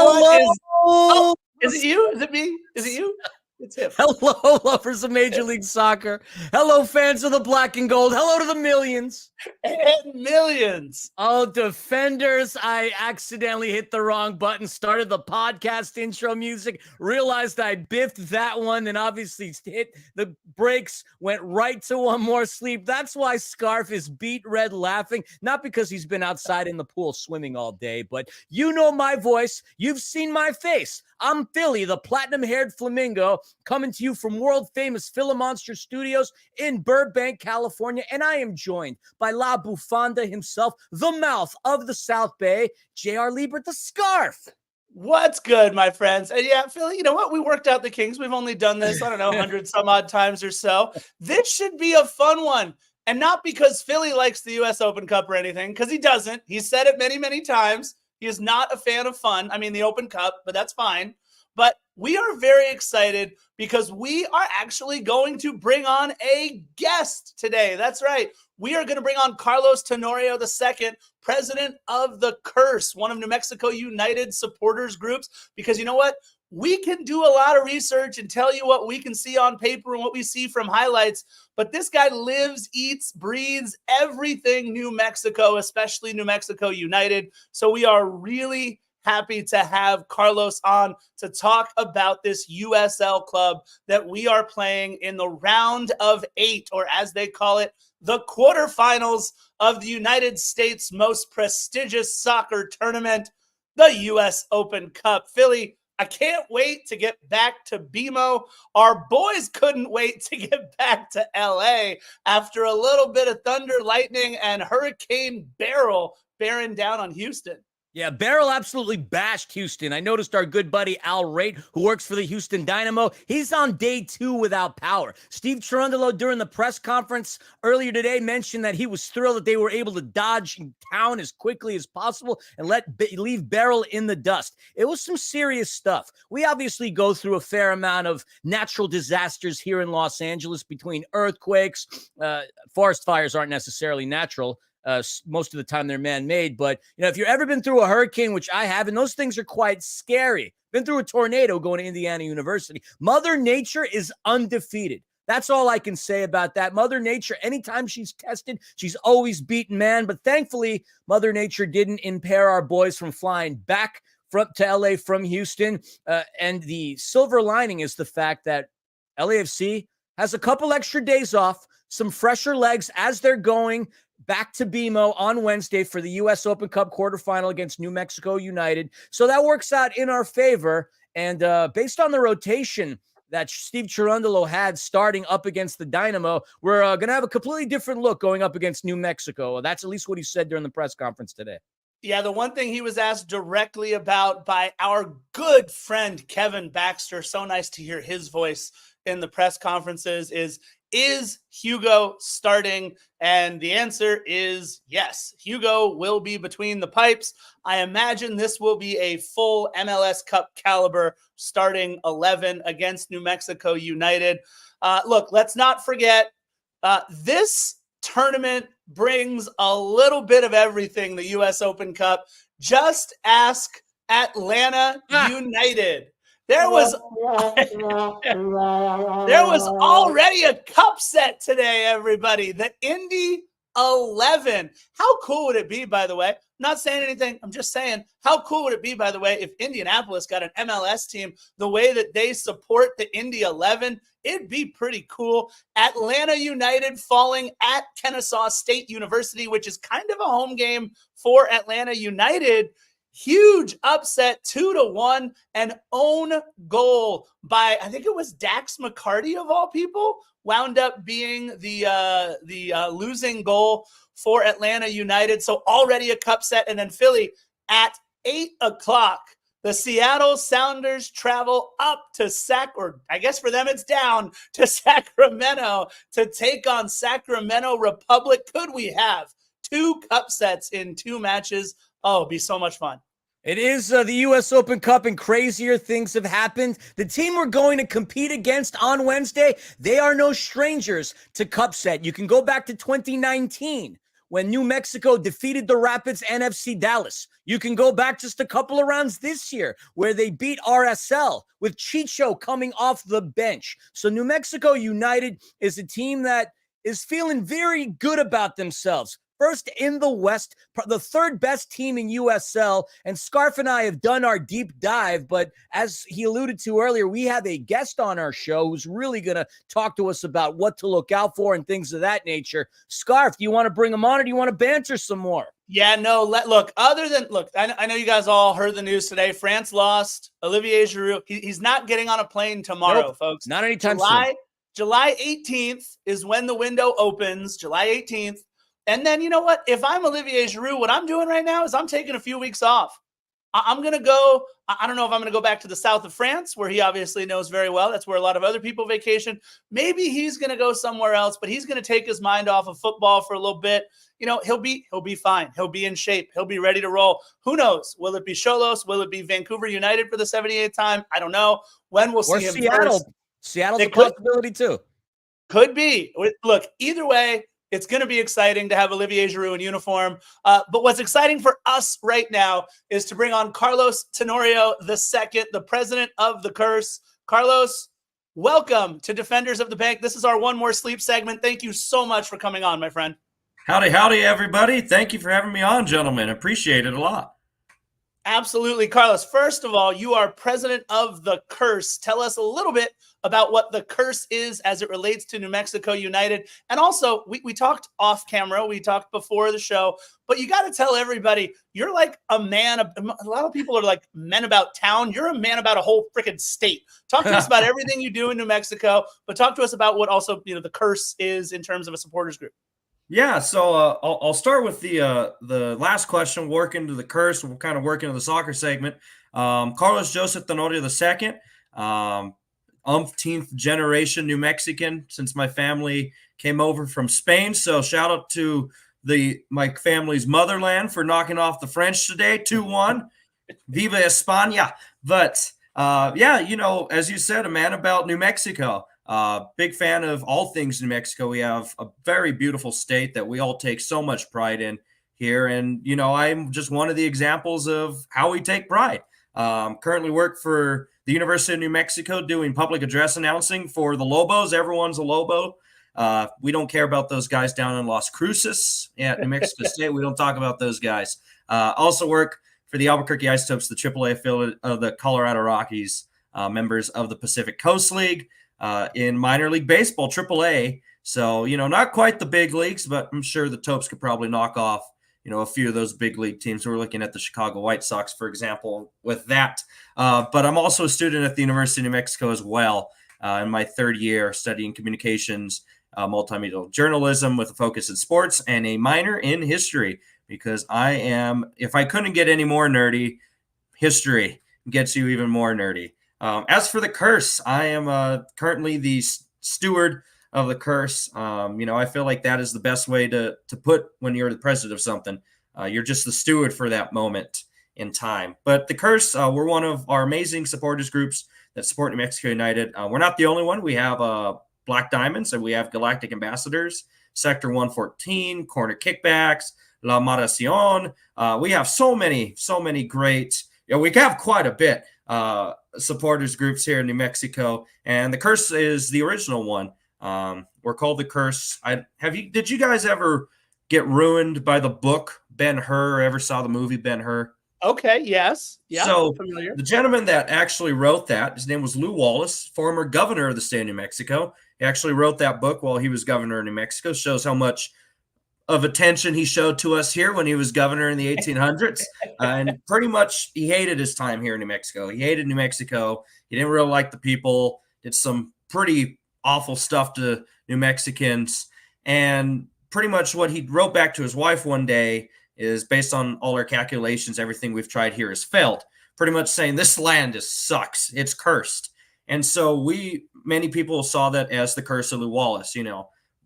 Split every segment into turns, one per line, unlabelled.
Hello.
Is it you? Is it me? Is it you? It's him.
Hello, lovers of Major League Soccer. Hello, fans of the black and gold. Hello to the millions.
And millions.
Oh, defenders, I accidentally hit the wrong button, started the podcast intro music, realized I biffed that one, and obviously hit the brakes, went right to one more sleep. That's why Scarf is beet red laughing, not because he's been outside in the pool swimming all day, but you know my voice. You've seen my face. I'm Philly, the platinum-haired flamingo, coming to you from world-famous Philomonster Studios in Burbank, California, and I am joined by La Bufanda himself, the mouth of the South Bay, J.R. Liebert, the Scarf.
What's good, my friends? And yeah, Philly, you know what? We worked out the Kings. We've only done this, 100 some odd times or so. This should be a fun one. And not because Philly likes the U.S. Open Cup or anything, because he doesn't. He's said it many, many times. He is not a fan of fun. I mean, the Open Cup, but that's fine. But we are very excited because we are actually going to bring on a guest today. That's right. We are going to bring on Carlos Tenorio II, president of the Curse, one of New Mexico United supporters groups, because you know what? We can do a lot of research and tell you what we can see on paper and what we see from highlights, but this guy lives, eats, breathes everything New Mexico, especially New Mexico United. So we are really happy to have Carlos on to talk about this USL club that we are playing in the round of 8, or as they call it, the quarterfinals of the United States' most prestigious soccer tournament, the U.S. Open Cup. Philly, I can't wait to get back to BMO. Our boys couldn't wait to get back to LA after a little bit of thunder, lightning, and Hurricane Beryl bearing down on Houston.
Yeah, Beryl absolutely bashed Houston. I noticed our good buddy Al Raitt, who works for the Houston Dynamo, he's on day 2 without power. Steve Cherundolo, during the press conference earlier today, mentioned that he was thrilled that they were able to dodge town as quickly as possible and leave Beryl in the dust. It was some serious stuff. We obviously go through a fair amount of natural disasters here in Los Angeles, between earthquakes. Forest fires aren't necessarily natural. Most of the time they're man-made, but you know, if you've ever been through a hurricane, which I have, and those things are quite scary. Been through a tornado going to Indiana University. Mother Nature is undefeated. That's all I can say about that. Mother Nature, anytime she's tested, she's always beaten man. But thankfully, Mother Nature didn't impair our boys from flying back to LA from Houston. And the silver lining is the fact that LAFC has a couple extra days off, some fresher legs as they're going back to BMO on Wednesday for the U.S. Open Cup quarterfinal against New Mexico United. So that works out in our favor. And based on the rotation that Steve Cherundolo had starting up against the Dynamo, we're going to have a completely different look going up against New Mexico. That's at least what he said during the press conference today.
Yeah, the one thing he was asked directly about by our good friend Kevin Baxter, so nice to hear his voice in the press conferences, is Hugo starting? And the answer is yes. Hugo will be between the pipes. I imagine this will be a full MLS Cup caliber starting 11 against New Mexico United. Look, let's not forget, this tournament brings a little bit of everything, the U.S. Open Cup. Just ask Atlanta United. There was already a cup set today, everybody. The Indy 11. How cool would it be, by the way? I'm not saying anything. I'm just saying, how cool would it be, by the way, if Indianapolis got an MLS team the way that they support the Indy 11? It'd be pretty cool. Atlanta United falling at Kennesaw State University, which is kind of a home game for Atlanta United. Huge upset, 2-1, an own goal by, I think it was Dax McCarty of all people, wound up being the losing goal for Atlanta United. So already a cup set. And then Philly at 8 o'clock, the Seattle Sounders travel up to or I guess for them it's down to Sacramento to take on Sacramento Republic. Could we have 2 cup sets in 2 matches? Oh, it'd be so much fun.
It is the U.S. Open Cup, and crazier things have happened. The team we're going to compete against on Wednesday, they are no strangers to cup set. You can go back to 2019 when New Mexico defeated the Rapids and FC Dallas. You can go back just a couple of rounds this year where they beat RSL with Chicho coming off the bench. So New Mexico United is a team that is feeling very good about themselves. First in the West, the third best team in USL, and Scarf and I have done our deep dive, but as he alluded to earlier, we have a guest on our show who's really going to talk to us about what to look out for and things of that nature. Scarf, do you want to bring him on or do you want to banter some more?
Yeah, no, look, I know you guys all heard the news today. France lost. Olivier Giroud, he's not getting on a plane tomorrow, folks.
Not anytime soon.
July 18th is when the window opens, July 18th. And then, you know what? If I'm Olivier Giroud, what I'm doing right now is I'm taking a few weeks off. I'm going to go. I don't know if I'm going to go back to the south of France, where he obviously knows very well. That's where a lot of other people vacation. Maybe he's going to go somewhere else, but he's going to take his mind off of football for a little bit. You know, he'll be fine. He'll be in shape. He'll be ready to roll. Who knows? Will it be Cholos? Will it be Vancouver United for the 78th time? I don't know. When we'll see him
Seattle.
first.
Seattle's a possibility too.
Could be. Look, either way, it's going to be exciting to have Olivier Giroud in uniform. But what's exciting for us right now is to bring on Carlos Tenorio II, the president of the Curse. Carlos, welcome to Defenders of the Bank. This is our One More Sleep segment. Thank you so much for coming on, my friend.
Howdy, everybody. Thank you for having me on, gentlemen. Appreciate it a lot.
Absolutely. Carlos, first of all, you are president of the Curse. Tell us a little bit about what the Curse is as it relates to New Mexico United. And also, we talked off camera, we talked before the show, but you got to tell everybody, you're like a man. A lot of people are like men about town. You're a man about a whole freaking state. Talk to us about everything you do in New Mexico, but talk to us about what also, the Curse is in terms of a supporters group.
Yeah, so I'll start with the last question, work into the Curse. We'll kind of work into the soccer segment. Carlos Joseph Tenorio II, umpteenth generation New Mexican since my family came over from Spain. So shout out to my family's motherland for knocking off the French today, 2-1. Viva España. But yeah, as you said, a man about New Mexico. Big fan of all things New Mexico. We have a very beautiful state that we all take so much pride in here. And, I'm just one of the examples of how we take pride. Currently work for the University of New Mexico doing public address announcing for the Lobos. Everyone's a Lobo. We don't care about those guys down in Las Cruces at New Mexico State. We don't talk about those guys. Also work for the Albuquerque Isotopes, the AAA affiliate of the Colorado Rockies, members of the Pacific Coast League. In minor league baseball, AAA. So, not quite the big leagues, but I'm sure the Topes could probably knock off, a few of those big league teams. We're looking at the Chicago White Sox, for example, with that. But I'm also a student at the University of New Mexico as well, in my third year studying communications, multimedia journalism with a focus in sports and a minor in history, because if I couldn't get any more nerdy, history gets you even more nerdy. As for the Curse, I am currently the steward of the Curse. I feel like that is the best way to put when you're the president of something. You're just the steward for that moment in time. But the Curse, we're one of our amazing supporters groups that support New Mexico United. We're not the only one. We have Black Diamonds, and we have Galactic Ambassadors, Sector 114, Corner Kickbacks, La Maracion. We have so many great. We have quite a bit. Supporters groups here in New Mexico, and the Curse is the original one. We're called the Curse. Did you guys ever get ruined by the book Ben-Hur, or ever saw the movie Ben-Hur?
Okay, yes. Yeah,
so
familiar.
The gentleman that actually wrote that, his name was Lew Wallace, former governor of the state of New Mexico. He actually wrote that book while he was governor of New Mexico. Shows how much of attention he showed to us here when he was governor in the 1800s. And pretty much he hated his time here in New Mexico. He hated New Mexico. He didn't really like the people, did some pretty awful stuff to New Mexicans. And pretty much what he wrote back to his wife one day is, based on all our calculations, everything we've tried here has failed. Pretty much saying this land sucks. It's cursed. And so many people saw that as the curse of Lew Wallace,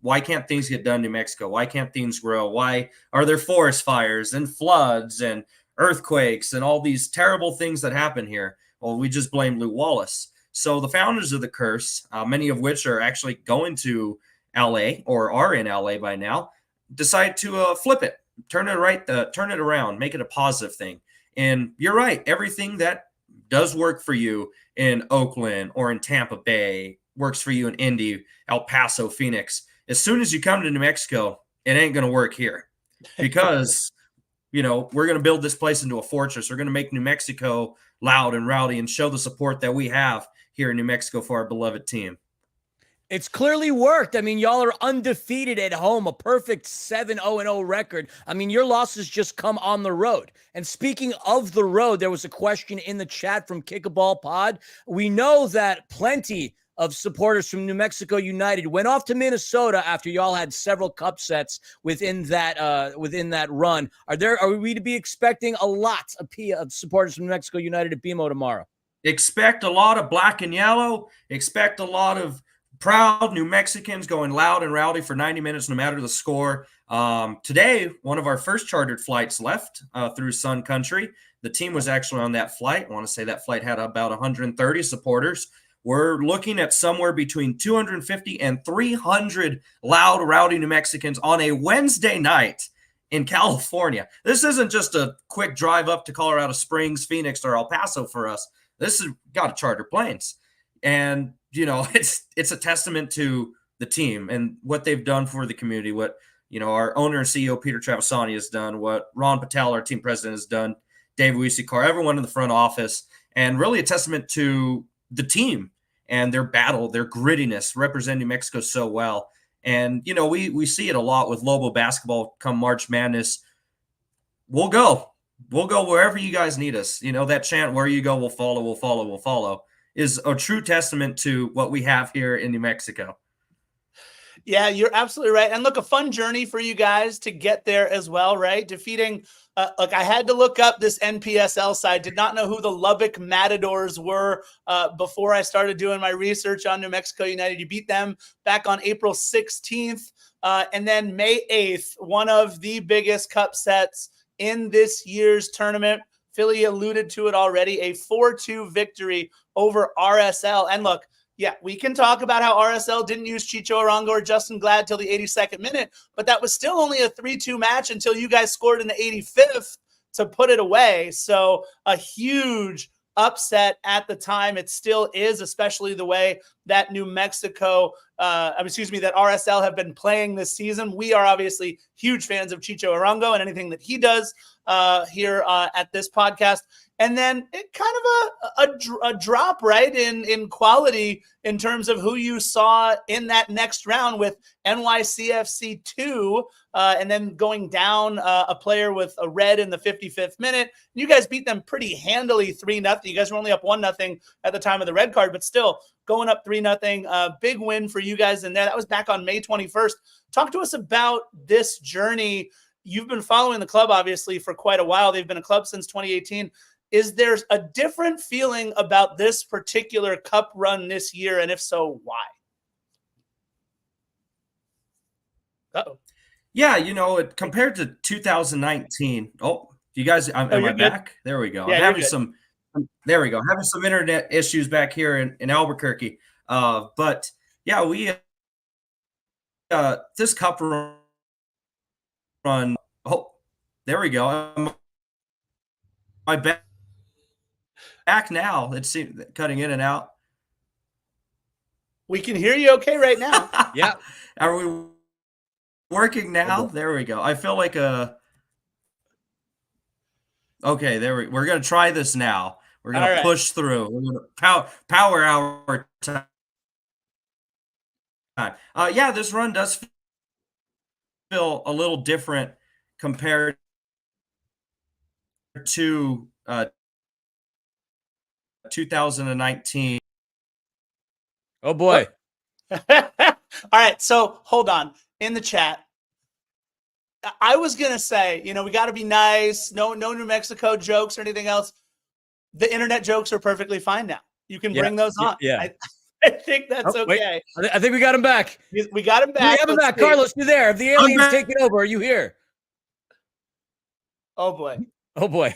Why can't things get done in New Mexico? Why can't things grow? Why are there forest fires and floods and earthquakes and all these terrible things that happen here? Well, we just blame Lew Wallace. So the founders of the Curse, many of which are actually going to LA or are in LA by now, decide to flip it, turn it around, make it a positive thing. And you're right, everything that does work for you in Oakland or in Tampa Bay works for you in Indy, El Paso, Phoenix. As soon as you come to New Mexico, it ain't going to work here because, we're going to build this place into a fortress. We're going to make New Mexico loud and rowdy and show the support that we have here in New Mexico for our beloved team.
It's clearly worked. I mean, y'all are undefeated at home, a perfect 7-0-0 record. I mean, your losses just come on the road. And speaking of the road, there was a question in the chat from Kick a Ball Pod. We know that plenty of supporters from New Mexico United went off to Minnesota after y'all had several cup sets within that run. Are we to be expecting a lot of supporters from New Mexico United at BMO tomorrow?
Expect a lot of black and yellow. Expect a lot of proud New Mexicans going loud and rowdy for 90 minutes, no matter the score. Today, one of our first chartered flights left through Sun Country. The team was actually on that flight. I want to say that flight had about 130 supporters. We're looking at somewhere between 250 and 300 loud, rowdy New Mexicans on a Wednesday night in California. This isn't just a quick drive up to Colorado Springs, Phoenix, or El Paso for us. This has got to charter planes. And it's a testament to the team and what they've done for the community, what, our owner and CEO, Peter Travisani, has done, what Ron Patel, our team president, has done, Dave Uisikar, everyone in the front office, and really a testament to the team and their battle, their grittiness, representing New Mexico so well. And, we see it a lot with Lobo basketball come March Madness. We'll go wherever you guys need us. That chant, where you go, we'll follow, is a true testament to what we have here in New Mexico.
Yeah, you're absolutely right. And look, a fun journey for you guys to get there as well, right? Defeating, I had to look up this NPSL side, did not know who the Lubbock Matadors were before I started doing my research on New Mexico United. You beat them back on April 16th. And then May 8th, one of the biggest cup sets in this year's tournament. Philly alluded to it already, a 4-2 victory over RSL. And look, yeah, we can talk about how RSL didn't use Chicho Arango or Justin Glad till the 82nd minute, but that was still only a 3-2 match until you guys scored in the 85th to put it away. So a huge upset at the time. It still is, especially the way that New Mexico, that RSL have been playing this season. We are obviously huge fans of Chicho Arango and anything that he does here at this podcast. And then it kind of a drop, right, in quality in terms of who you saw in that next round with NYCFC 2, and then going down a player with a red in the 55th minute. You guys beat them pretty handily 3-0. You guys were only up 1-0 at the time of the red card, but still going up 3-0. Big win for you guys in there. That was back on May 21st. Talk to us about this journey. You've been following the club, obviously, for quite a while. They've been a club since 2018. Is there a different feeling about this particular cup run this year? And if so, why? Uh-oh.
Yeah, compared to 2019. Oh, you guys, am I back? There we go.
Yeah,
I'm having some internet issues back here in Albuquerque. But yeah, we this cup run. Oh, there we go. My back now. It's cutting in and out.
We can hear you okay right now.
Yeah.
Are we working now? There we go. I feel like okay, we're going to try this now. We're going to push through. We're going to power hour time. Yeah, this run does feel a little different compared to 2019.
Oh boy.
All right, so hold on. In the chat, I was gonna say, we got to be nice. No New Mexico jokes or anything else. The internet jokes are perfectly fine now. You can bring those on.
Yeah.
I think that's okay.
Wait. I think we got him back.
We got him back.
We have him back. Carlos, you there? Have the aliens taken over? Are you here?
Oh boy.
Oh boy.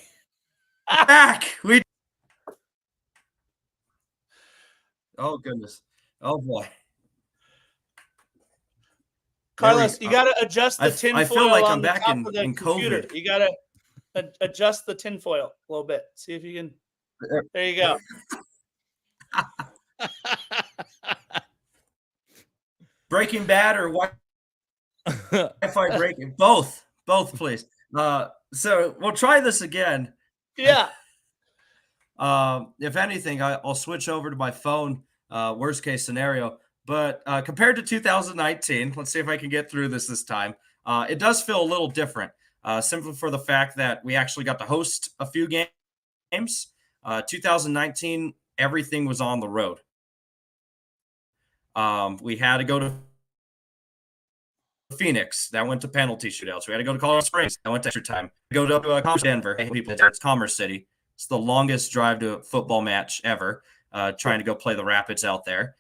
Back. Oh goodness. Oh boy.
Carlos, you got to adjust the
I
tinfoil
feel like
on
I'm
the
back
top
in
of the computer.
COVID.
You got to adjust the tinfoil a little bit. See if you can. There you go.
Breaking Bad or Wi-Fi breaking? Both, please. So we'll try this again.
Yeah.
If anything, I'll switch over to my phone. Worst case scenario, but compared to 2019, let's see if I can get through this time. It does feel a little different, simply for the fact that we actually got to host a few games. 2019, everything was on the road. We had to go to Phoenix. That went to penalty shootouts. We had to go to Colorado Springs. That went to extra time. We go to Denver. People there. It's Commerce City. It's the longest drive to a football match ever. Trying to go play the Rapids out there.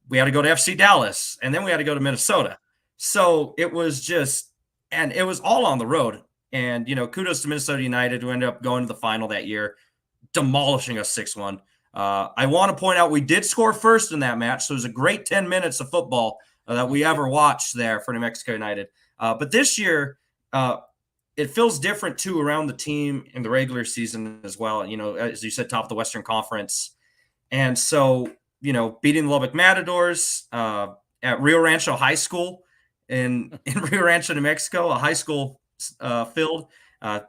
We had to go to FC Dallas, and then we had to go to Minnesota. So it was just, and it was all on the road. And, kudos to Minnesota United, who ended up going to the final that year, demolishing us 6-1. I want to point out we did score first in that match, so it was a great 10 minutes of football that we ever watched there for New Mexico United. But this year, it feels different, too, around the team in the regular season as well. As you said, top of the Western Conference. And so, beating the Lubbock Matadors at Rio Rancho High School in Rio Rancho, New Mexico, a high school filled.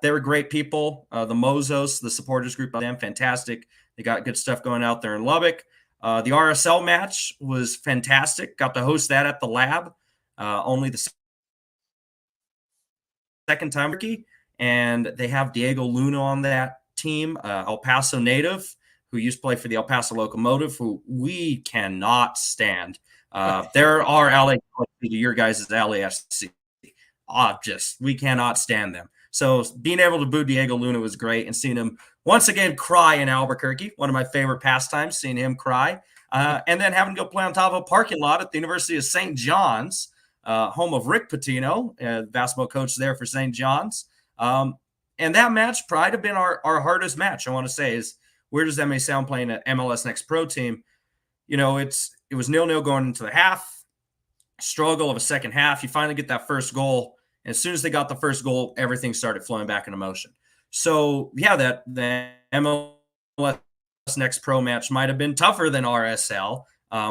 They were great people. The Mozos, the supporters group of them, fantastic. They got good stuff going out there in Lubbock. The RSL match was fantastic. Got to host that at the Lab. Only the second time rookie. And they have Diego Luna on that team, El Paso native, who used to play for the El Paso Locomotive, who we cannot stand. There are LA to your guys' LAFC. We cannot stand them. So being able to boo Diego Luna was great, and seeing him once again cry in Albuquerque, one of my favorite pastimes, seeing him cry, and then having to go play on top of a parking lot at the University of St. John's, home of Rick Pitino, basketball coach there for St. John's. And that match probably have been our hardest match, I want to say, as weird as that may sound, playing an MLS Next Pro team. It was 0-0 going into the half, struggle of a second half. You finally get that first goal. And as soon as they got the first goal, everything started flowing back into motion. So, yeah, the MLS Next Pro match might have been tougher than RSL.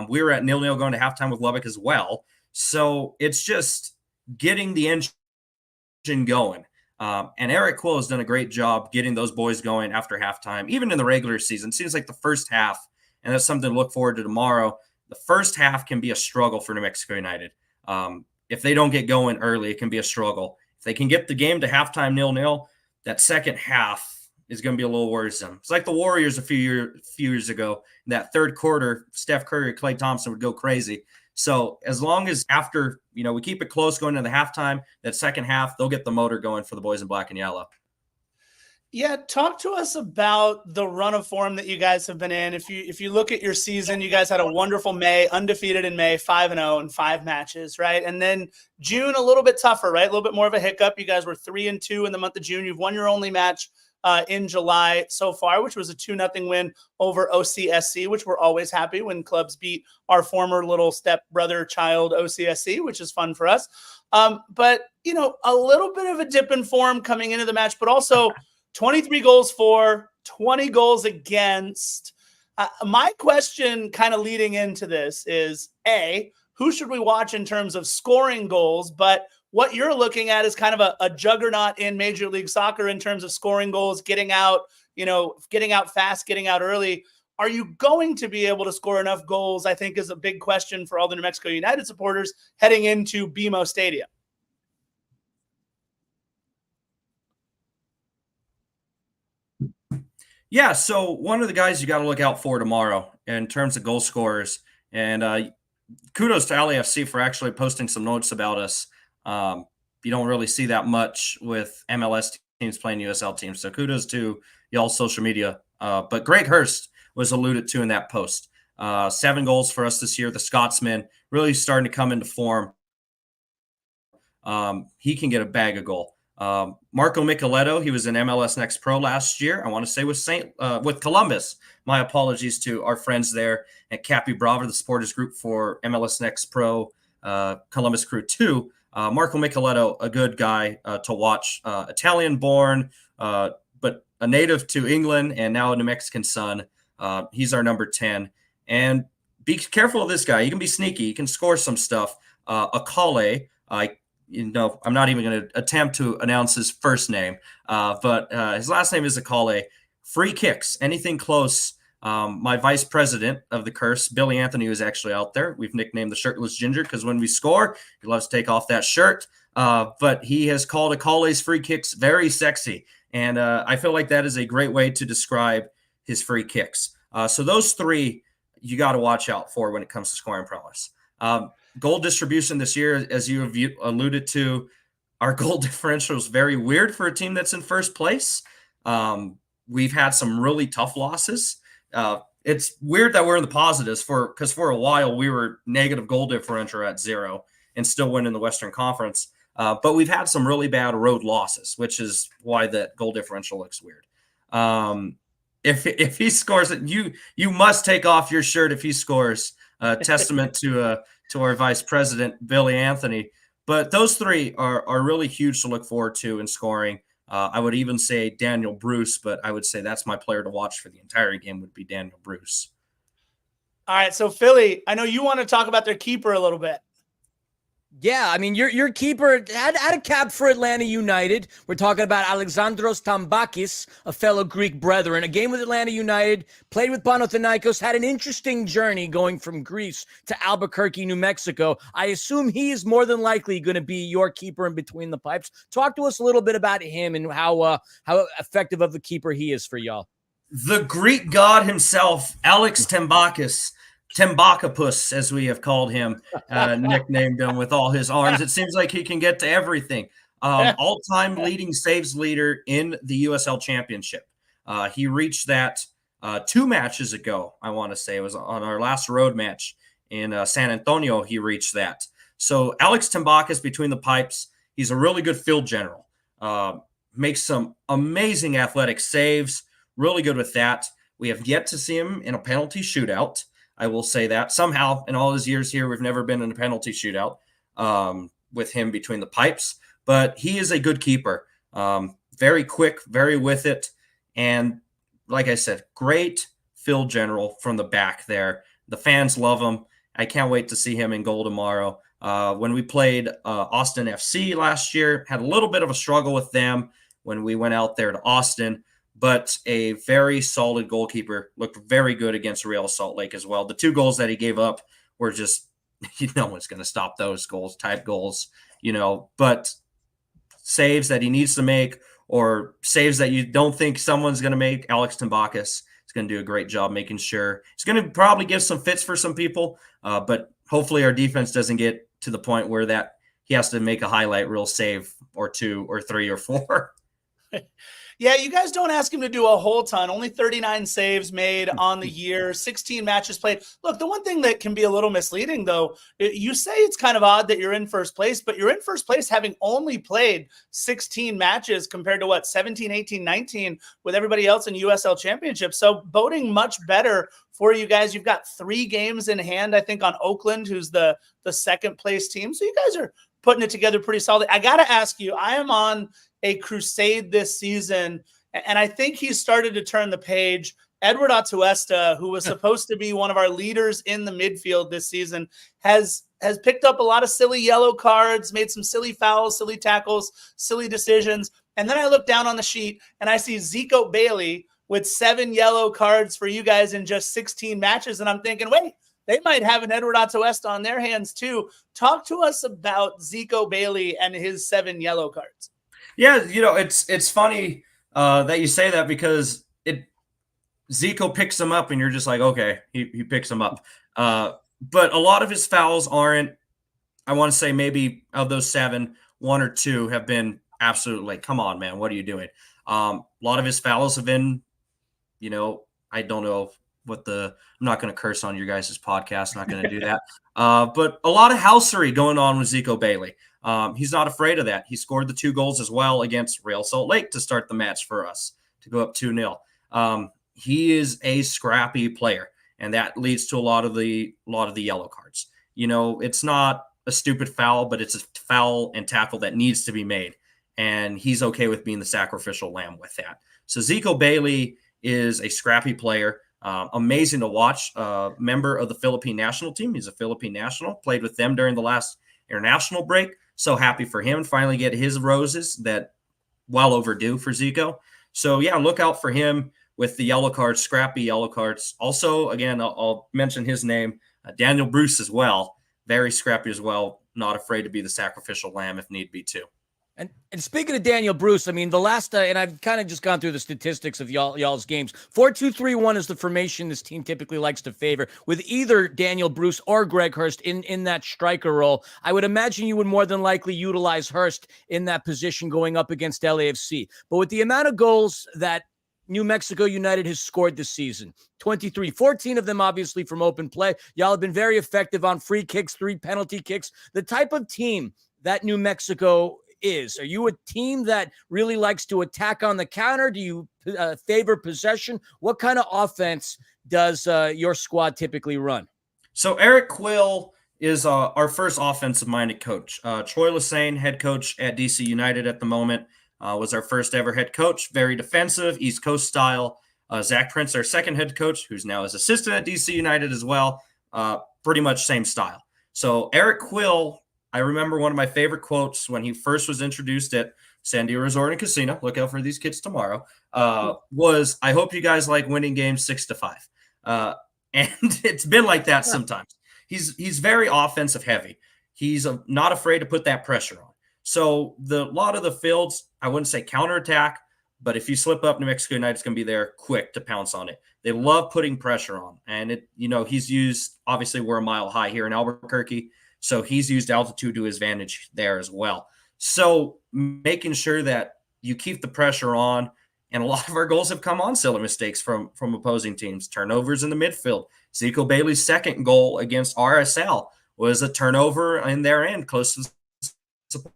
We were at 0-0 going to halftime with Lubbock as well. So it's just getting the engine going. And Eric Quill has done a great job getting those boys going after halftime, even in the regular season. It seems like the first half, and that's something to look forward to tomorrow, the first half can be a struggle for New Mexico United. If they don't get going early, it can be a struggle. If they can get the game to halftime 0-0, that second half is going to be a little worrisome. It's like the Warriors a few years ago. In that third quarter, Steph Curry, Klay Thompson would go crazy. So as long as after, we keep it close going into the halftime, that second half, they'll get the motor going for the boys in black and yellow.
Yeah, talk to us about the run of form that you guys have been in. If you look at your season, you guys had a wonderful May, undefeated in May, 5-0 in 5 matches, right? And then June, a little bit tougher, right? A little bit more of a hiccup. You guys were 3-2 in the month of June. You've won your only match in July so far, which was a 2-0 win over OCSC, which we're always happy when clubs beat our former little step brother child OCSC, which is fun for us. But, a little bit of a dip in form coming into the match, but also 23 goals for, 20 goals against. My question kind of leading into this is, A, who should we watch in terms of scoring goals? But what you're looking at is kind of a juggernaut in Major League Soccer in terms of scoring goals, getting out fast, getting out early. Are you going to be able to score enough goals? I think is a big question for all the New Mexico United supporters heading into BMO Stadium.
Yeah, so one of the guys you got to look out for tomorrow in terms of goal scorers, and kudos to LAFC for actually posting some notes about us. You don't really see that much with MLS teams playing USL teams, so kudos to y'all's social media. But Greg Hurst was alluded to in that post. 7 goals for us this year. The Scotsman really starting to come into form. He can get a bag of goal. Marco Micheletto, he was in MLS Next Pro last year. I want to say with Columbus. My apologies to our friends there at Cappy Bravo, the supporters group for MLS Next Pro Columbus Crew 2. Marco Micheletto, a good guy to watch. Italian-born, but a native to England and now a New Mexican son. He's our number 10. And be careful of this guy. He can be sneaky. He can score some stuff. Akale, I'm not even going to attempt to announce his first name, but his last name is Akale. Free kicks, anything close. My vice president of the Curse, Billy Anthony, was actually out there. We've nicknamed the Shirtless Ginger because when we score, he loves to take off that shirt. But he has called Akale's free kicks very sexy. And I feel like that is a great way to describe his free kicks. So those three you got to watch out for when it comes to scoring prowess. Goal distribution this year, as you have alluded to, our goal differential is very weird for a team that's in first place. We've had some really tough losses. It's weird that we're in the positives because for a while we were negative goal differential at 0 and still win in the Western Conference. But we've had some really bad road losses, which is why that goal differential looks weird. If he scores it, you must take off your shirt if he scores. Testament to our vice president, Billy Anthony. But those three are really huge to look forward to in scoring. I would even say Daniel Bruce, but I would say that's my player to watch for the entire game would be Daniel Bruce.
All right, so Philly, I know you want to talk about their keeper a little bit.
Yeah, I mean, your keeper had a cap for Atlanta United. We're talking about Alexandros Tambakis, a fellow Greek brethren. A game with Atlanta United, played with Panathinaikos, had an interesting journey going from Greece to Albuquerque, New Mexico. I assume he is more than likely going to be your keeper in between the pipes. Talk to us a little bit about him and how effective of a keeper he is for y'all.
The Greek god himself, Alex Tambakis. Tembakapus, as we have called him, nicknamed him with all his arms. It seems like he can get to everything. All-time leading saves leader in the USL Championship. He reached that 2 matches ago, I want to say. It was on our last road match in San Antonio, he reached that. So Alex Tembakis between the pipes, he's a really good field general. Makes some amazing athletic saves, really good with that. We have yet to see him in a penalty shootout. I will say that somehow in all his years here, we've never been in a penalty shootout with him between the pipes, but he is a good keeper. Very quick, very with it. And like I said, great field general from the back there. The fans love him. I can't wait to see him in goal tomorrow. When we played Austin FC last year, had a little bit of a struggle with them when we went out there to Austin, but a very solid goalkeeper, looked very good against Real Salt Lake as well. The 2 goals that he gave up were just, no one's going to stop those type goals, but saves that he needs to make or saves that you don't think someone's going to make, Alex Tambakis is going to do a great job making sure. He's going to probably give some fits for some people, but hopefully our defense doesn't get to the point where that he has to make a highlight reel save or 2 or 3 or 4.
Yeah, you guys don't ask him to do a whole ton. Only 39 saves made on the year, 16 matches played. Look, the one thing that can be a little misleading, though, you say it's kind of odd that you're in first place, but you're in first place having only played 16 matches compared to 17, 18, 19 with everybody else in USL Championship. So boding much better for you guys. You've got 3 games in hand, I think, on Oakland, who's the second place team. So you guys are putting it together pretty solid. I got to ask you, I am on a crusade this season, and I think he's started to turn the page. Edward Atuesta, who was supposed to be one of our leaders in the midfield this season, has picked up a lot of silly yellow cards, made some silly fouls, silly tackles, silly decisions. And then I look down on the sheet and I see Zico Bailey with 7 yellow cards for you guys in just 16 matches. And I'm thinking, wait, they might have an Edward Atuesta on their hands too. Talk to us about Zico Bailey and his 7 yellow cards.
Yeah, it's funny that you say that because Zico picks him up and you're just like, okay, he picks him up. But a lot of his fouls aren't, I want to say maybe of those 7, 1 or 2 have been absolutely like, come on, man, what are you doing? A lot of his fouls have been, I don't know I'm not going to curse on your guys' podcast, not going to do that. But a lot of housery going on with Zico Bailey. He's not afraid of that. He scored the 2 goals as well against Real Salt Lake to start the match for us to go up 2-0. He is a scrappy player, and that leads to a lot of the yellow cards. It's not a stupid foul, but it's a foul and tackle that needs to be made. And he's okay with being the sacrificial lamb with that. So Zico Bailey is a scrappy player, amazing to watch, member of the Philippine national team. He's a Philippine national, played with them during the last international break. So happy for him, finally get his roses, that well overdue for Zico. So yeah, look out for him with the yellow cards, scrappy yellow cards. Also, again, I'll mention his name, Daniel Bruce as well, very scrappy as well, not afraid to be the sacrificial lamb if need be too.
And speaking of Daniel Bruce, I mean, the last, and I've kind of just gone through the statistics of y'all's games. 4-2-3-1 is the formation this team typically likes to favor, with either Daniel Bruce or Greg Hurst in that striker role. I would imagine you would more than likely utilize Hurst in that position going up against LAFC. But with the amount of goals that New Mexico United has scored this season, 23, 14 of them obviously from open play. Y'all have been very effective on free kicks, 3 penalty kicks. The type of team that New Mexico is. Are you a team that really likes to attack on the counter? Do you favor possession? What kind of offense does your squad typically run?
So Eric Quill is our first offensive-minded coach. Troy Lesane, head coach at DC United at the moment, was our first ever head coach. Very defensive, East Coast style. Zach Prince, our second head coach, who's now his assistant at DC United as well. Pretty much same style. So Eric Quill, I remember one of my favorite quotes when he first was introduced at Sandia Resort and Casino. Look out for these kids tomorrow. Was, "I hope you guys like winning games 6-5." And it's been like that sometimes. He's very offensive heavy. He's not afraid to put that pressure on. So a lot of the fields, I wouldn't say counterattack, but if you slip up, New Mexico United's going to be there quick to pounce on it. They love putting pressure on. And he's used, obviously we're a mile high here in Albuquerque, so he's used altitude to his advantage there as well. So making sure that you keep the pressure on, and a lot of our goals have come on silly mistakes from opposing teams. Turnovers in the midfield. Zico Bailey's second goal against RSL was a turnover in their end, close to the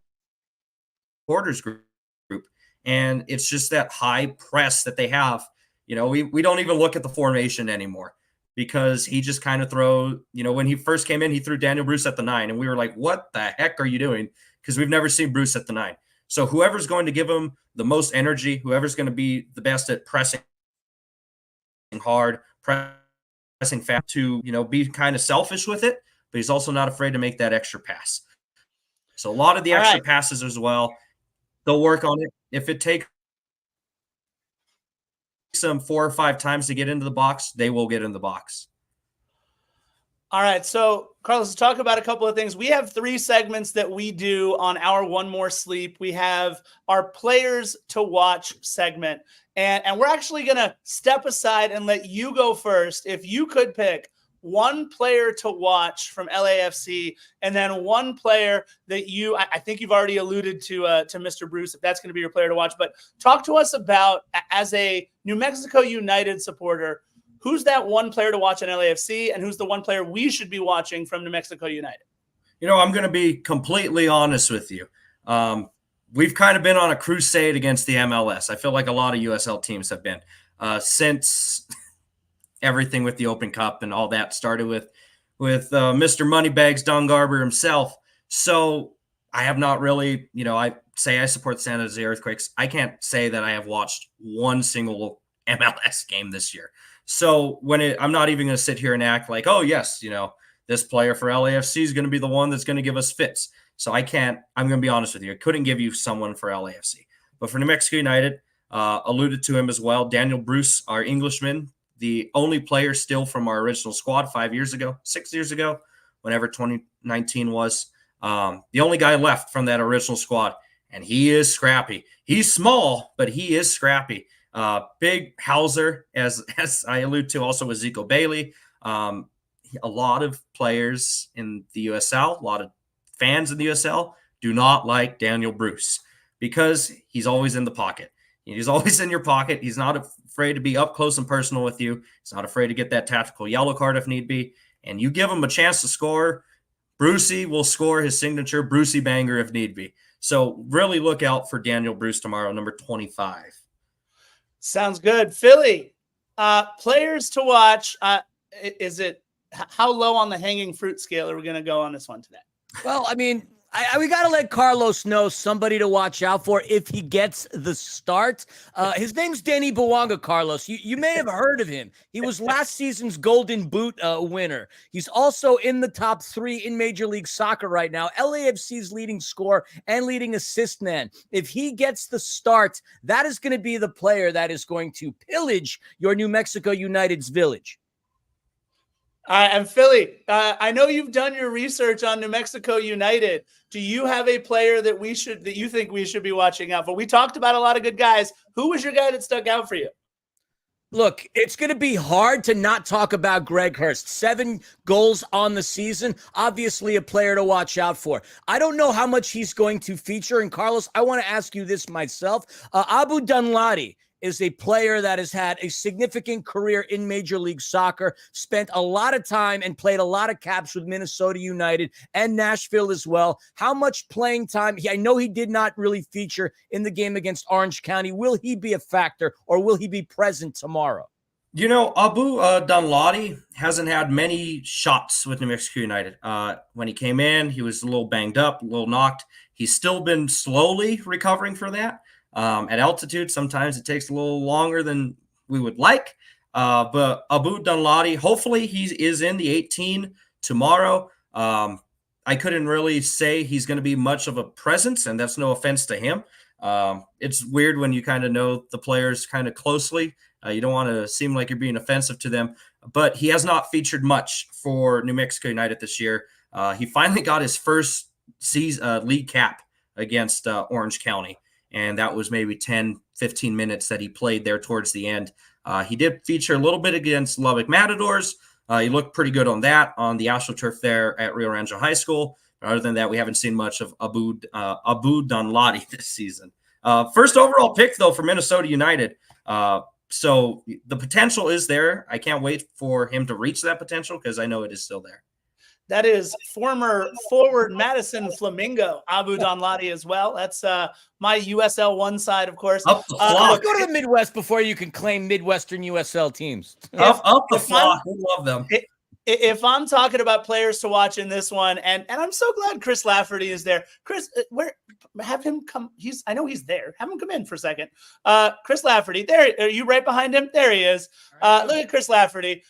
supporters group. And it's just that high press that they have. We don't even look at the formation anymore, because he just kind of when he first came in, he threw Daniel Bruce at the 9, and we were like, what the heck are you doing? Because we've never seen Bruce at the 9. So whoever's going to give him the most energy, whoever's going to be the best at pressing hard, pressing fast, to, be kind of selfish with it, but he's also not afraid to make that extra pass. So a lot of the extra passes as well, they'll work on it. If it takes them 4 or 5 times to get into the box, they will get in the box.
All right, so Carlos, let's talk about a couple of things. We have 3 segments that we do on our One More Sleep. We have our players to watch segment, and we're actually going to step aside and let you go first. If you could pick one player to watch from LAFC, and then one player that I think you've already alluded to Mr. Bruce, if that's going to be your player to watch, but talk to us about, as a New Mexico United supporter, who's that one player to watch in LAFC, and who's the one player we should be watching from New Mexico United?
I'm going to be completely honest with you. We've kind of been on a crusade against the MLS. I feel like a lot of USL teams have been since everything with the Open Cup and all that started with Mr. Moneybags, Don Garber himself. So I have not really, I say I support the San Jose Earthquakes. I can't say that I have watched one single MLS game this year. So I'm not even going to sit here and act like, oh yes, this player for LAFC is going to be the one that's going to give us fits. So I'm going to be honest with you. I couldn't give you someone for LAFC, but for New Mexico United, alluded to him as well. Daniel Bruce, our Englishman, the only player still from our original squad 6 years ago, whenever 2019 was, the only guy left from that original squad. And he is scrappy. He's small, but he is scrappy. Big Hauser, as I allude to, also with Zico Bailey. A lot of players in the USL, a lot of fans in the USL do not like Daniel Bruce because he's always in the pocket. He's always in your pocket. He's not afraid to be up close and personal with you. He's not afraid to get that tactical yellow card if need be. And you give him a chance to score, Brucey will score his signature Brucey banger if need be. So really look out for Daniel Bruce tomorrow, number 25.
Sounds good. Philly, players to watch. How low on the hanging fruit scale are we going to go on this one today?
Well, I mean, we got to let Carlos know somebody to watch out for if he gets the start. His name's Denny Bouanga, Carlos. You may have heard of him. He was last season's Golden Boot winner. He's also in the top 3 in Major League Soccer right now. LAFC's leading scorer and leading assist man. If he gets the start, that is going to be the player that is going to pillage your New Mexico United's village.
And Philly, I know you've done your research on New Mexico United. Do you have a player that you think we should be watching out for? We talked about a lot of good guys. Who was your guy that stuck out for you?
Look, it's going to be hard to not talk about Greg Hurst. 7 goals on the season. Obviously a player to watch out for. I don't know how much he's going to feature. And Carlos, I want to ask you this myself. Abu Danladi is a player that has had a significant career in Major League Soccer, spent a lot of time and played a lot of caps with Minnesota United and Nashville as well. How much playing time? I know he did not really feature in the game against Orange County. Will he be a factor or will he be present tomorrow?
You know, Abu Danladi hasn't had many shots with New Mexico United. When he came in, he was a little banged up, a little knocked. He's still been slowly recovering from that. At altitude, sometimes it takes a little longer than we would like. But Abu Danladi, hopefully he is in the 18 tomorrow. I couldn't really say he's going to be much of a presence, and that's no offense to him. It's weird when you kind of know the players kind of closely. You don't want to seem like you're being offensive to them. But he has not featured much for New Mexico United this year. He finally got his first league cap against Orange County. And that was maybe 10, 15 minutes that he played there towards the end. He did feature a little bit against Lubbock Matadors. He looked pretty good on that, on the AstroTurf there at Rio Rancho High School. But other than that, we haven't seen much of Abu Danladi this season. First overall pick, though, for Minnesota United. So the potential is there. I can't wait for him to reach that potential because I know it is still there.
That is former forward Madison Flamingo, Abu Danladi as well. That's my USL 1 side, of course.
Up the flock.
Go to the Midwest before you can claim Midwestern USL teams.
Up the flock. We love them.
If I'm talking about players to watch in this one, and I'm so glad Chris Lafferty is there. Chris, have him come. I know he's there. Have him come in for a second. Chris Lafferty, there. Are you right behind him? There he is. Look at Chris Lafferty.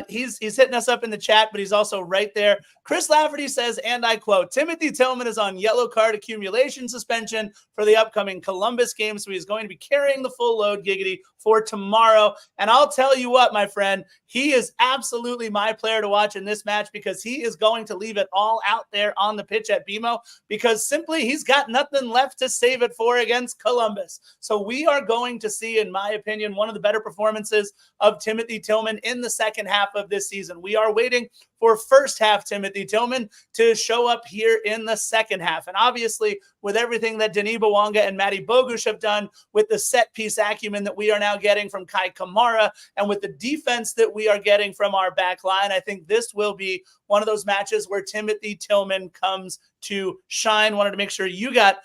He's hitting us up in the chat, but he's also right there. Chris Lafferty says, and I quote, Timothy Tillman is on yellow card accumulation suspension for the upcoming Columbus game, so he's going to be carrying the full load, giggity, for tomorrow. And I'll tell you what, my friend, he is absolutely my player to watch in this match because he is going to leave it all out there on the pitch at BMO because simply he's got nothing left to save it for against Columbus. So we are going to see, in my opinion, one of the better performances of Timothy Tillman in the second half of this season. We are waiting for first half Timothy Tillman to show up here in the second half. And obviously, with everything that Denis Bouanga and Matty Bogusz have done, with the set piece acumen that we are now getting from Kai Kamara, and with the defense that we are getting from our back line, I think this will be one of those matches where Timothy Tillman comes to shine. Wanted to make sure you got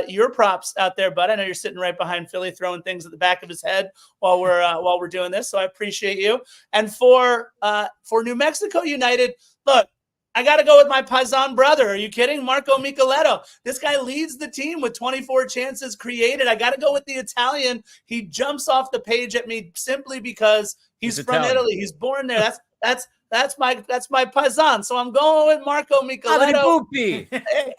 your props out there, bud. I know you're sitting right behind Philly throwing things at the back of his head while we're doing this, so I appreciate you. And for New Mexico United, look, I got to go with my Paisan brother. Are you kidding? Marco Micheletto. This guy leads the team with 24 chances created. I got to go with the Italian. He jumps off the page at me simply because he's from
Italian.
Italy. He's born there. That's my Paisan. So I'm going with Marco Micheletto.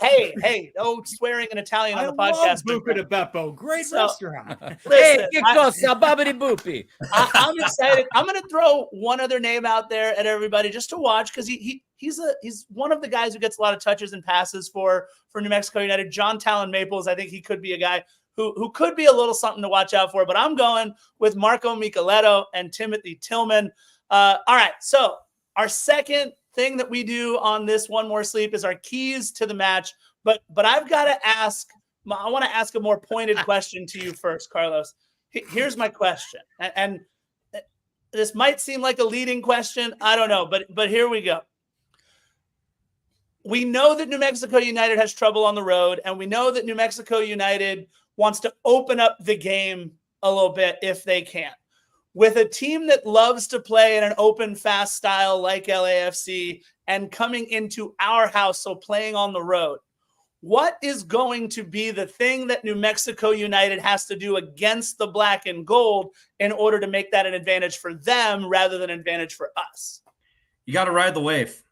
Hey, no swearing in Italian on the podcast.
I love Buca di Beppo. Great restaurant.
Hey, che cosa, babidi boopy.
I'm excited. I'm going to throw one other name out there at everybody just to watch because he's one of the guys who gets a lot of touches and passes for New Mexico United. John Talon Maples. I think he could be a guy who could be a little something to watch out for. But I'm going with Marco Micheletto and Timothy Tillman. All right, so our second thing that we do on this One More Sleep is our keys to the match. But I've got to ask. I want to ask a more pointed question to you first, Carlos. Here's my question, and this might seem like a leading question. I don't know, but here we go. We know that New Mexico United has trouble on the road, and we know that New Mexico United wants to open up the game a little bit if they can. with a team that loves to play in an open, fast style like LAFC and coming into our house, so playing on the road, what is going to be the thing that New Mexico United has to do against the black and gold in order to make that an advantage for them rather than an advantage for us?
You got to ride the wave.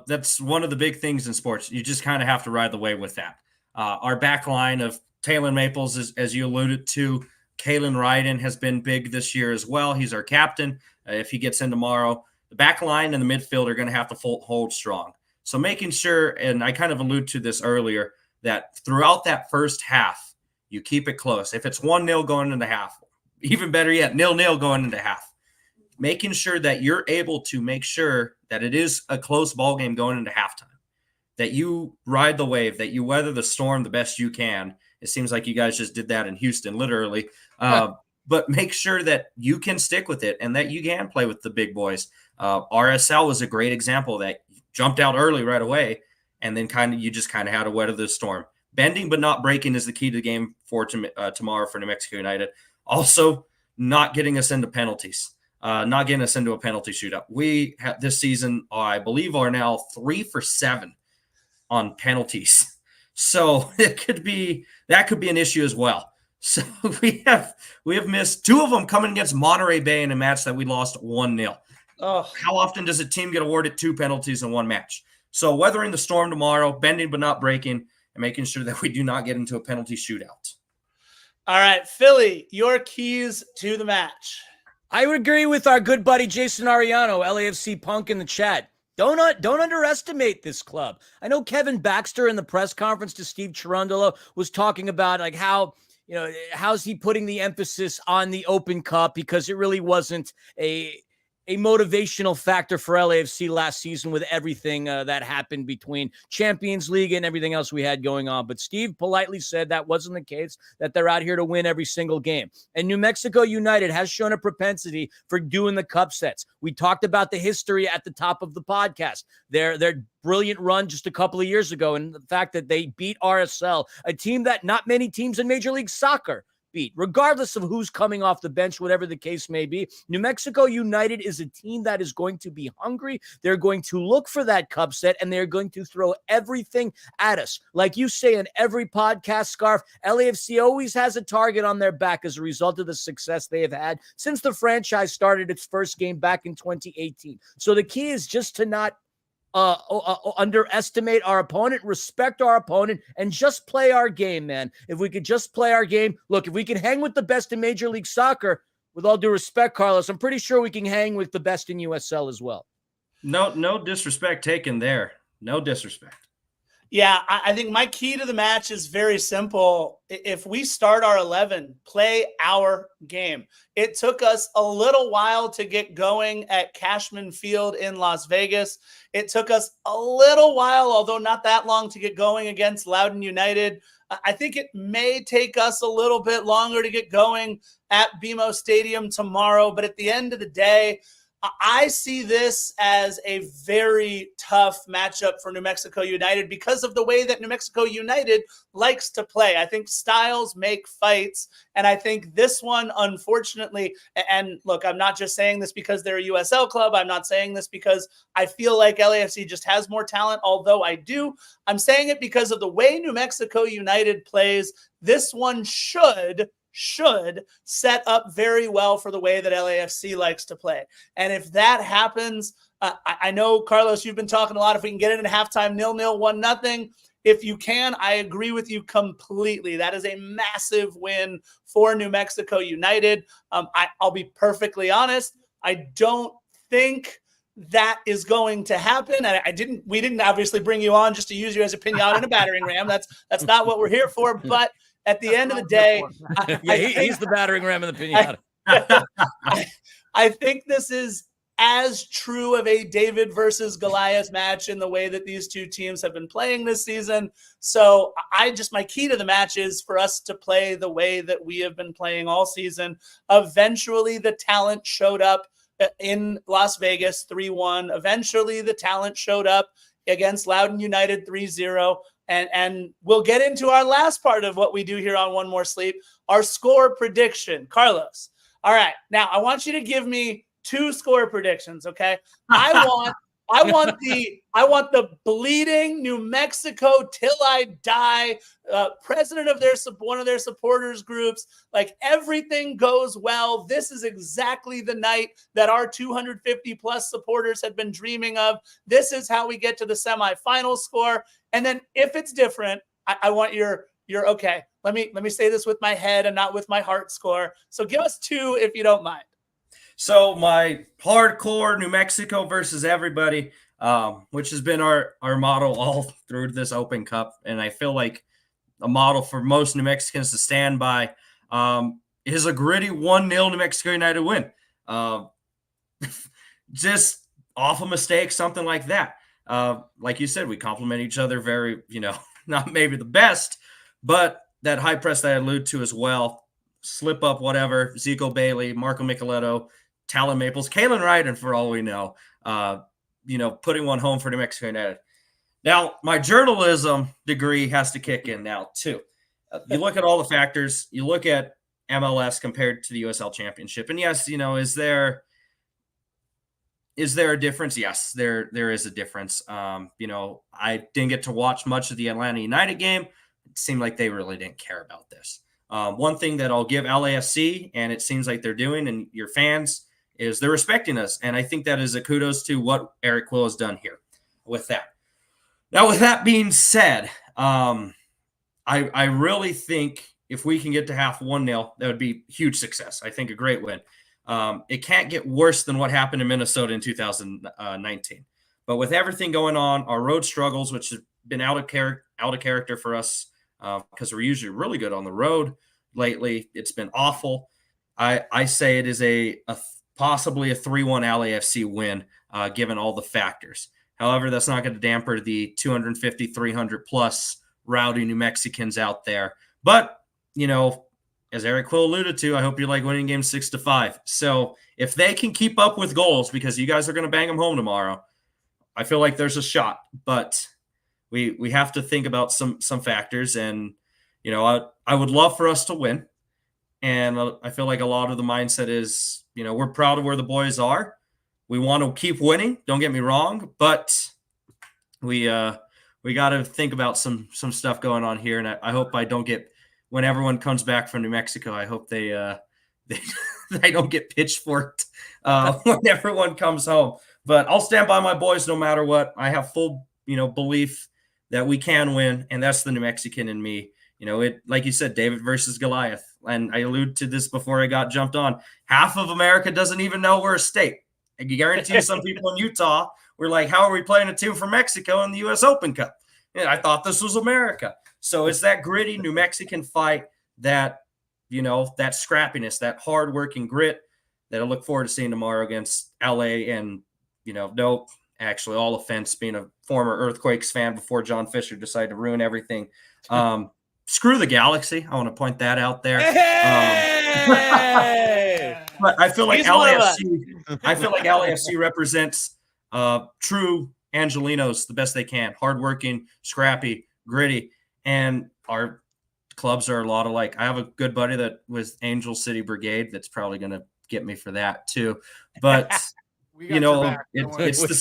That's one of the big things in sports. You just kind of have to ride the wave with that. Our back line of Taylor Maples, as you alluded to, Kalen Ryden has been big this year as well. He's our captain. If he gets in tomorrow, the back line and the midfield are going to have to hold strong. So making sure, and I kind of alluded to this earlier, that throughout that first half, you keep it close. If it's 1-0 going into half, even better yet, 0-0 going into half, making sure that you're able to make sure that it is a close ball game going into halftime, that you ride the wave, that you weather the storm the best you can. It seems like you guys just did that in Houston, literally. But make sure that you can stick with it and that you can play with the big boys. RSL was a great example that jumped out early right away, and then you just had to weather the storm. Bending but not breaking is the key to the game for tomorrow for New Mexico United. Also, not getting us into penalties, not getting us into a penalty shootout. We have this season, I believe, are now 3 for 7 on penalties. So that could be an issue as well. So we have missed 2 of them coming against Monterey Bay in a match that we lost 1-0.
Oh.
How often does a team get awarded 2 penalties in one match? So weathering the storm tomorrow, bending but not breaking, and making sure that we do not get into a penalty shootout.
All right, Philly, your keys to the match.
I would agree with our good buddy Jason Ariano, LAFC Punk, in the chat. Don't underestimate this club. I know Kevin Baxter in the press conference to Steve Cherundolo was talking about like how's he putting the emphasis on the Open Cup, because it really wasn't a motivational factor for LAFC last season with everything that happened between Champions League and everything else we had going on. But Steve politely said that wasn't the case, that they're out here to win every single game. And New Mexico United has shown a propensity for doing the cup sets. We talked about the history at the top of the podcast. Their brilliant run just a couple of years ago, and the fact that they beat RSL, a team that not many teams in Major League Soccer beat, regardless of who's coming off the bench, whatever the case may be. New Mexico United is a team that is going to be hungry. They're going to look for that cup set, and they're going to throw everything at us. Like you say in every podcast, Scarf, LAFC always has a target on their back as a result of the success they have had since the franchise started its first game back in 2018. So the key is just to not underestimate our opponent, respect our opponent, and just play our game, man. If we could just play our game, look, if we can hang with the best in Major League Soccer, with all due respect, Carlos, I'm pretty sure we can hang with the best in USL as well.
No disrespect taken there. No disrespect.
Yeah, I think my key to the match is very simple. If we start our 11, play our game. It took us a little while to get going at Cashman Field in Las Vegas. It took us a little while, although not that long, to get going against Loudoun United. I think it may take us a little bit longer to get going at BMO Stadium tomorrow. But at the end of the day, I see this as a very tough matchup for New Mexico United because of the way that New Mexico United likes to play. I think styles make fights, and I think this one, unfortunately, and look, I'm not just saying this because they're a USL club. I'm not saying this because I feel like LAFC just has more talent, although I do. I'm saying it because of the way New Mexico United plays. This one should set up very well for the way that LAFC likes to play. And if that happens, I know, Carlos, you've been talking a lot. If we can get it into halftime, 0-0, 1-0, if you can, I agree with you completely. That is a massive win for New Mexico United. I'll be perfectly honest. I don't think that is going to happen. And we didn't obviously bring you on just to use you as a pinata and a battering ram. That's not what we're here for. But at the end of the day,
he's the battering ram of the pinata.
I think this is as true of a David versus Goliath match in the way that these two teams have been playing this season. So my key to the match is for us to play the way that we have been playing all season. Eventually, the talent showed up in Las Vegas 3-1. Eventually, the talent showed up against Loudoun United 3-0. And we'll get into our last part of what we do here on One More Sleep, our score prediction. Carlos, All right. Now I want you to give me 2 score predictions. Okay. I want the bleeding New Mexico till I die president of one of their supporters groups. Like, everything goes well. This is exactly the night that our 250 plus supporters had been dreaming of. This is how we get to the semifinal score. And then if it's different, I want your okay. Let me say this with my head and not with my heart score. So give us 2 if you don't mind.
So my hardcore New Mexico versus everybody, which has been our model all through this Open Cup, and I feel like a model for most New Mexicans to stand by, is a gritty 1-0 New Mexico United win. Just off a mistake, something like that. Like you said, we complement each other very, not maybe the best, but that high press that I allude to as well, slip up, whatever, Zico Bailey, Marco Micheletto, Talon Maples, Kalen Ryden, for all we know, putting one home for New Mexico United. Now, my journalism degree has to kick in now, too. You look at all the factors. You look at MLS compared to the USL Championship. And yes, is there a difference? Yes, there is a difference. I didn't get to watch much of the Atlanta United game. It seemed like they really didn't care about this. One thing that I'll give LAFC, and it seems like they're doing, and your fans, is they're respecting us. And I think that is a kudos to what Eric Quill has done here with that. Now, with that being said, I really think if we can get to half 1-0, that would be huge success. I think a great win. It can't get worse than what happened in Minnesota in 2019. But with everything going on, our road struggles, which have been out of character for us, because we're usually really good on the road lately, it's been awful. I say it is possibly a 3-1 LAFC win, given all the factors. However, that's not going to damper the 250, 300 plus rowdy New Mexicans out there. But, as Eric Quill alluded to, I hope you like winning games 6-5. So if they can keep up with goals, because you guys are going to bang them home tomorrow, I feel like there's a shot. But we have to think about some factors. And, I would love for us to win. And I feel like a lot of the mindset is, we're proud of where the boys are. We want to keep winning. Don't get me wrong, but we got to think about some stuff going on here. And I hope I don't get, when everyone comes back from New Mexico, I hope they don't get pitchforked when everyone comes home. But I'll stand by my boys no matter what. I have full, belief that we can win, and that's the New Mexican in me. Like you said, David versus Goliath. And I alluded to this before I got jumped on. Half of America doesn't even know we're a state. I guarantee you some people in Utah were like, how are we playing a team from Mexico in the U.S. Open Cup? And I thought this was America. So it's that gritty New Mexican fight that, that scrappiness, that hard-working grit that I look forward to seeing tomorrow against L.A. And, no, actually, all offense, being a former Earthquakes fan before John Fisher decided to ruin everything. Screw the Galaxy. I want to point that out there. But I feel like LAFC represents true Angelinos the best they can. Hardworking, scrappy, gritty. And our clubs are a lot alike. I have a good buddy that was Angel City Brigade that's probably going to get me for that too. But it's the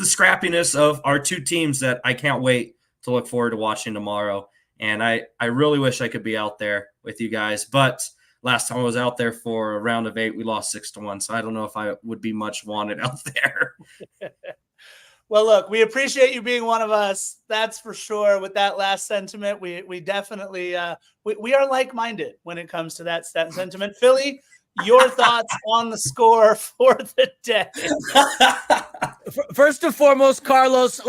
scrappiness of our two teams that I can't wait to look forward to watching tomorrow. And I really wish I could be out there with you guys. But last time I was out there for a round of 8, we lost 6-1. So I don't know if I would be much wanted out there.
Well, look, we appreciate you being one of us. That's for sure. With that last sentiment, we definitely we are like-minded when it comes to that sentiment. Philly, your thoughts on the score for the day?
First and foremost, Carlos,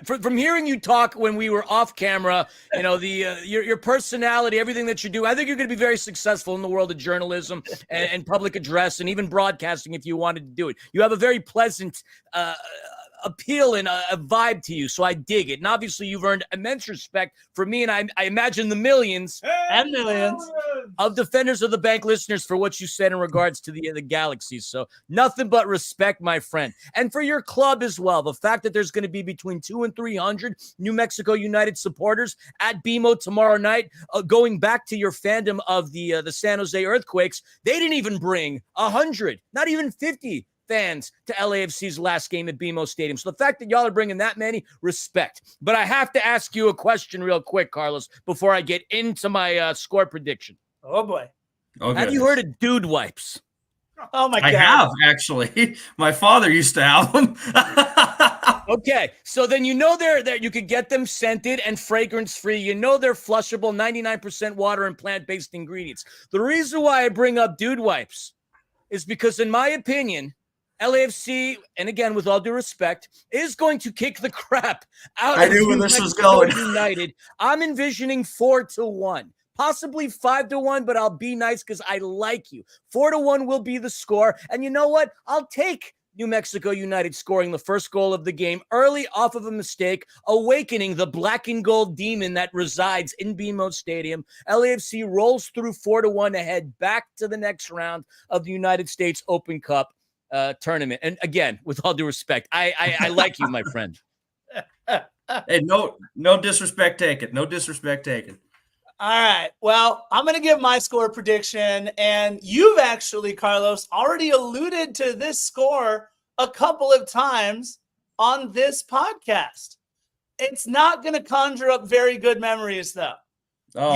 from hearing you talk when we were off camera, your personality, everything that you do, I think you're going to be very successful in the world of journalism and public address and even broadcasting if you wanted to do it. You have a very pleasant appeal and a vibe to you, so I dig it. And obviously, you've earned immense respect for me, and I imagine the millions
and millions
of Defenders of the Bank listeners for what you said in regards to the Galaxy. So nothing but respect, my friend. And for your club as well, the fact that there's going to be between 200 and 300 New Mexico United supporters at BMO tomorrow night, going back to your fandom of the San Jose Earthquakes, they didn't even bring 100, not even 50 fans to LAFC's last game at BMO Stadium. So the fact that y'all are bringing that many, respect. But I have to ask you a question real quick, Carlos, before I get into my score prediction.
Oh, boy.
Okay.
Have you heard of dude wipes?
Oh, my God.
I have, actually. My father used to have them.
Okay, so then you know they're you could get them scented and fragrance-free. You know they're flushable, 99% water and plant-based ingredients. The reason why I bring up dude wipes is because, in my opinion, LAFC, and again, with all due respect, is going to kick the crap out of
New Mexico
United. I'm envisioning 4-1. Possibly 5-1, but I'll be nice because I like you. 4-1 will be the score. And you know what? I'll take New Mexico United scoring the first goal of the game early off of a mistake, awakening the black and gold demon that resides in BMO Stadium. LAFC rolls through 4-1 ahead back to the next round of the United States Open Cup tournament. And again, with all due respect, I like you, my friend.
Hey, no disrespect taken. No disrespect taken.
All right. Well, I'm going to give my score prediction, and you've actually, Carlos, already alluded to this score a couple of times on this podcast. It's not going to conjure up very good memories, though.
Oh,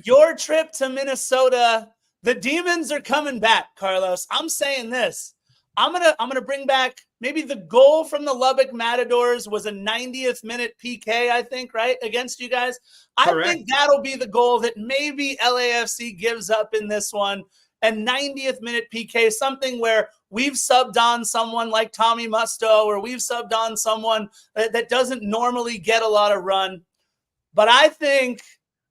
Your trip to Minnesota, the demons are coming back, Carlos. I'm saying this. I'm gonna bring back maybe the goal from the Lubbock Matadors was a 90th minute PK, I think, right, against you guys.
Correct.
I think that'll be the goal that maybe LAFC gives up in this one. A 90th minute PK, something where we've subbed on someone like Tommy Musto, or we've subbed on someone that doesn't normally get a lot of run. But I think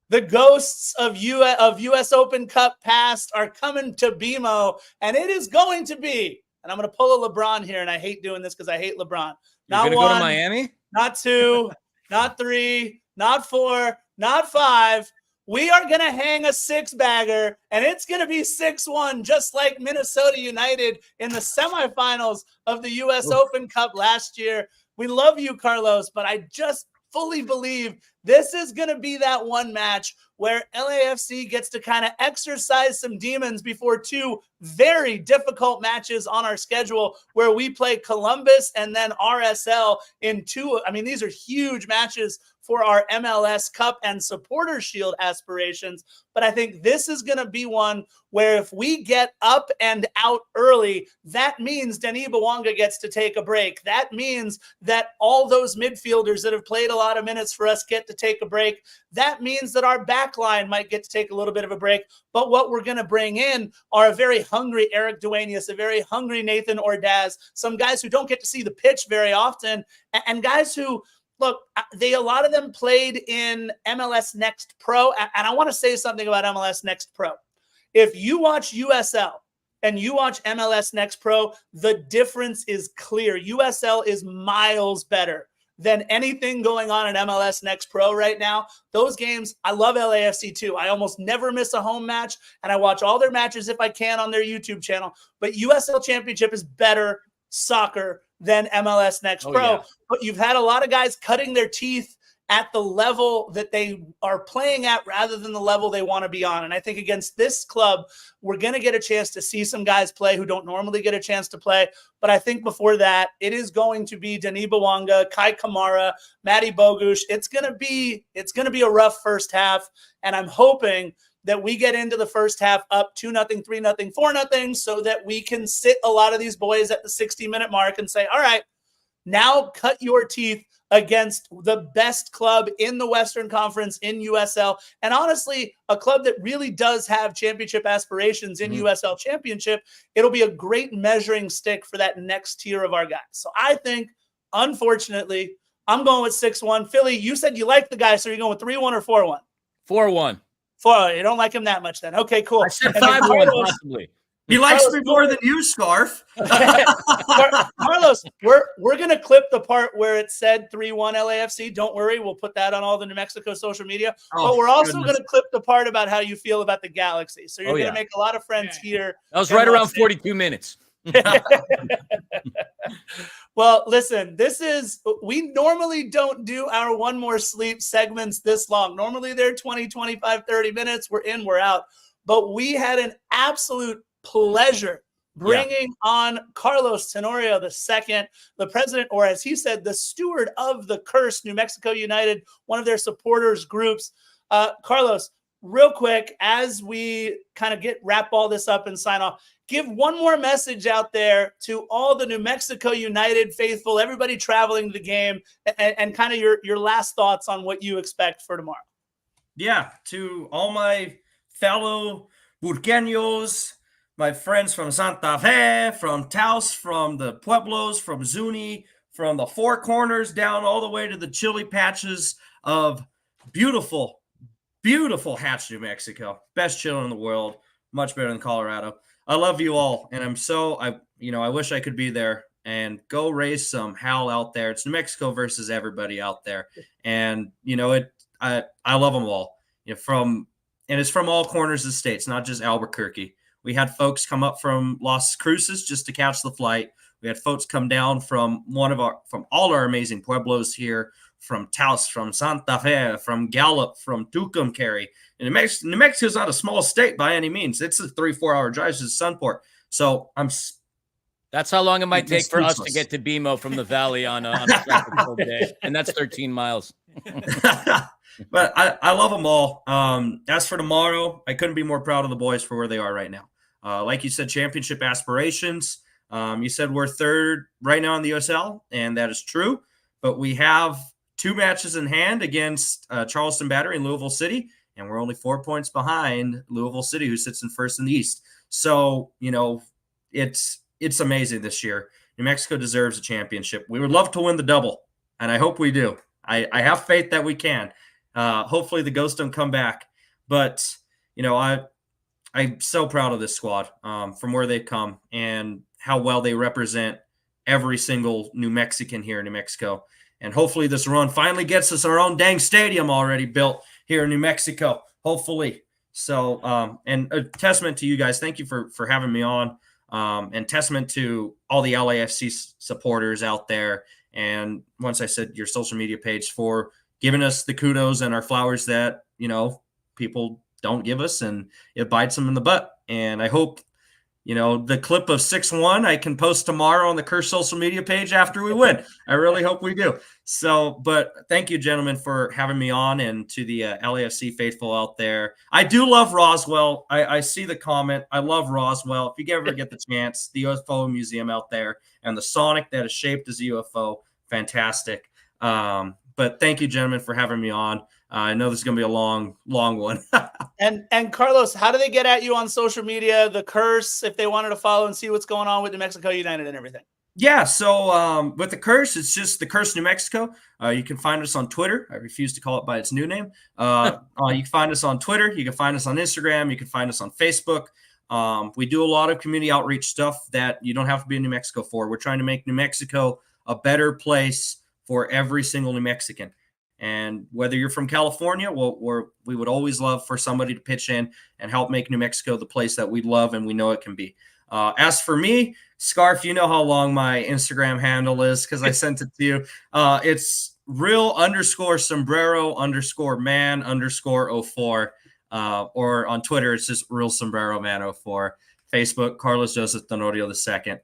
the ghosts of US Open Cup past are coming to BMO, and it is going to be. And I'm going to pull a LeBron here, and I hate doing this because I hate LeBron.
You're going to go to Miami?
Not 2, not 3, not 4, not 5. We are going to hang a 6-bagger, and it's going to be 6-1, just like Minnesota United in the semifinals of the U.S. Open Cup last year. We love you, Carlos, but I just fully believe this is going to be that one match where LAFC gets to kind of exercise some demons before 2 very difficult matches on our schedule, where we play Columbus and then RSL in 2. I mean, these are huge matches for our MLS Cup and Supporter Shield aspirations. But I think this is going to be one where if we get up and out early, that means Denis Bouanga gets to take a break. That means that all those midfielders that have played a lot of minutes for us get to take a break. That means that our back line might get to take a little bit of a break. But what we're going to bring in are a very hungry Eric Duenas, a very hungry Nathan Ordaz, some guys who don't get to see the pitch very often, and guys who, look, a lot of them played in MLS Next Pro, and I want to say something about MLS Next Pro. If you watch USL and you watch MLS Next Pro, the difference is clear. USL is miles better than anything going on in MLS Next Pro right now. Those games, I love LAFC too. I almost never miss a home match, and I watch all their matches if I can on their YouTube channel. But USL Championship is better soccer than MLS Next Pro. Yeah. But you've had a lot of guys cutting their teeth at the level that they are playing at rather than the level they want to be on. And I think against this club, we're going to get a chance to see some guys play who don't normally get a chance to play. But I think before that, it is going to be Denis Bouanga, Kai Kamara, Matty Bogusz. It's going to be a rough first half. And I'm hoping that we get into the first half up 2-0, 3-0, 4-0, so that we can sit a lot of these boys at the 60-minute mark and say, all right, now cut your teeth against the best club in the Western Conference in USL. And honestly, a club that really does have championship aspirations in USL Championship. It'll be a great measuring stick for that next tier of our guys. So I think, unfortunately, I'm going with 6-1. Philly, you said you like the guy, so you're going with 3-1 or 4-1?
4-1.
4. You don't like him that much then. Okay, cool.
I said 5-1 possibly.
He likes
Carlos,
me more than you, Scarf.
Carlos, we're gonna clip the part where it said 3-1 LAFC. Don't worry, we'll put that on all the New Mexico social media. But we're also gonna clip the part about how you feel about the Galaxy. So you're gonna make a lot of friends here.
That was right around 42 minutes.
Well, listen, we normally don't do our one more sleep segments this long. Normally they're 20, 25, 30 minutes. We're in, we're out. But we had an absolute pleasure bringing on Carlos Tenorio II, the president, or as he said, the steward of the Curse, New Mexico United, one of their supporters groups. Carlos, real quick, as we kind of wrap all this up and sign off, give one more message out there to all the New Mexico United faithful, everybody traveling to the game, and kind of your last thoughts on what you expect for tomorrow.
Yeah, to all my fellow Burqueños, my friends from Santa Fe, from Taos, from the Pueblos, from Zuni, from the Four Corners down all the way to the chili patches of beautiful, beautiful Hatch, New Mexico. Best chili in the world. Much better than Colorado. I love you all, and I wish I could be there and go raise some howl out there. It's New Mexico versus everybody out there, and I love them all. And it's from all corners of the states, not just Albuquerque. We had folks come up from Las Cruces just to catch the flight. We had folks come down from all our amazing pueblos here, from Taos, from Santa Fe, from Gallup, from Tucumcari. And New Mexico's not a small state by any means. It's a 3-4 hour drive to Sunport. So
that's how long it might take for us to get to BMO from the valley on a traffic day, and that's 13 miles.
But I love them all. As for tomorrow, I couldn't be more proud of the boys for where they are right now. Like you said, championship aspirations. You said we're third right now in the USL, and that is true. But we have 2 matches in hand against Charleston Battery and Louisville City, and we're only 4 points behind Louisville City, who sits in first in the East. So, it's amazing this year. New Mexico deserves a championship. We would love to win the double, and I hope we do. I have faith that we can. Hopefully the ghosts don't come back. But, I'm so proud of this squad from where they've come and how well they represent every single New Mexican here in New Mexico. And hopefully this run finally gets us our own dang stadium already built here in New Mexico, hopefully. So, and a testament to you guys. Thank you for having me on. And testament to all the LAFC supporters out there. And once I said your social media page for giving us the kudos and our flowers that, people don't give us, and it bites them in the butt. And I hope, the clip of 6-1 I can post tomorrow on the Curse social media page after we win. I really hope we do. So, but thank you, gentlemen, for having me on, and to the LAFC faithful out there. I do love Roswell. I see the comment. I love Roswell. If you ever get the chance, the UFO museum out there and the Sonic that is shaped as a UFO, fantastic. But thank you, gentlemen, for having me on. I know this is going to be a long, long one.
And Carlos, how do they get at you on social media, the Curse, if they wanted to follow and see what's going on with New Mexico United and everything?
Yeah, so with the Curse, it's just the Curse New Mexico. You can find us on Twitter. I refuse to call it by its new name. You can find us on Twitter. You can find us on Instagram. You can find us on Facebook. We do a lot of community outreach stuff that you don't have to be in New Mexico for. We're trying to make New Mexico a better place for every single New Mexican. And whether you're from California, we would always love for somebody to pitch in and help make New Mexico the place that we love and we know it can be. As for me, Scarf, you know how long my Instagram handle is because I sent it to you. It's real_sombrero_man_04. Or on Twitter, it's just real sombrero man 04. Facebook, Carlos Joseph Tenorio II.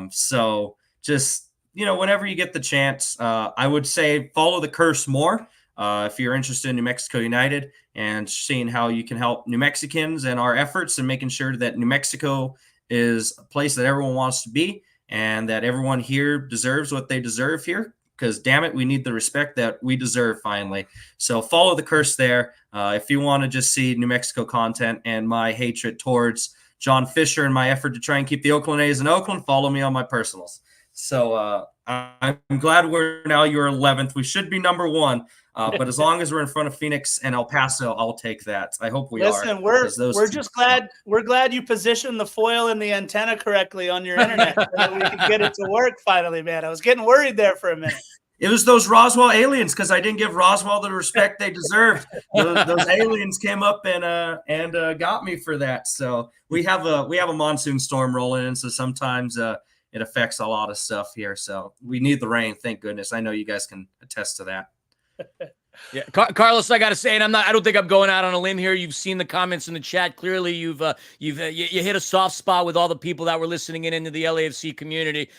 So just, whenever you get the chance, I would say follow the Curse more if you're interested in New Mexico United and seeing how you can help New Mexicans and our efforts and making sure that New Mexico is a place that everyone wants to be and that everyone here deserves what they deserve here. Because, damn it, we need the respect that we deserve finally. So follow the Curse there. If you want to just see New Mexico content and my hatred towards John Fisher and my effort to try and keep the Oakland A's in Oakland, follow me on my personals. So I'm glad we're now your 11th. We should be number 1. But as long as we're in front of Phoenix and El Paso, I'll take that. I hope we are.
Listen, we're just glad you positioned the foil and the antenna correctly on your internet so that we could get it to work finally, man. I was getting worried there for a minute.
It was those Roswell aliens, because I didn't give Roswell the respect they deserved. Those aliens came up and got me for that. So we have a monsoon storm rolling in, so sometimes it affects a lot of stuff here. So we need the rain, thank goodness. I know you guys can attest to that.
Yeah, Carlos, I got to say, and I don't think I'm going out on a limb here. You've seen the comments in the chat. Clearly, you hit a soft spot with all the people that were listening into the LAFC community.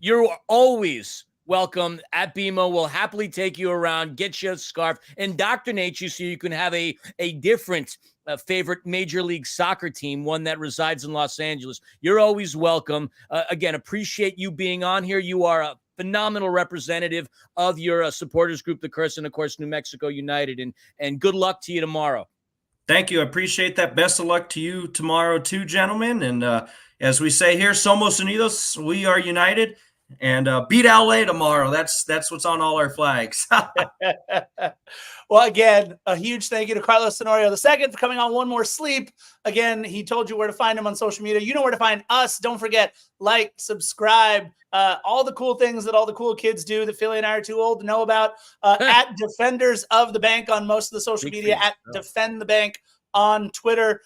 You're always welcome at BMO. We'll happily take you around, get you a scarf, indoctrinate you so you can have a different favorite Major League Soccer team, one that resides in Los Angeles. You're always welcome. Again, appreciate you being on here. You are a phenomenal representative of your supporters group, the Curse, and of course, New Mexico United. And good luck to you tomorrow.
Thank you. I appreciate that. Best of luck to you tomorrow too, gentlemen. And as we say here, Somos Unidos, we are united. And beat LA tomorrow. That's what's on all our flags.
Well, again, a huge thank you to Carlos Tenorio II for coming on One More Sleep. Again, he told you where to find him on social media. You know where to find us. Don't forget, like, subscribe, all the cool things that all the cool kids do that Philly and I are too old to know about. At Defenders of the Bank on most of the social media, at Defend the Bank on Twitter.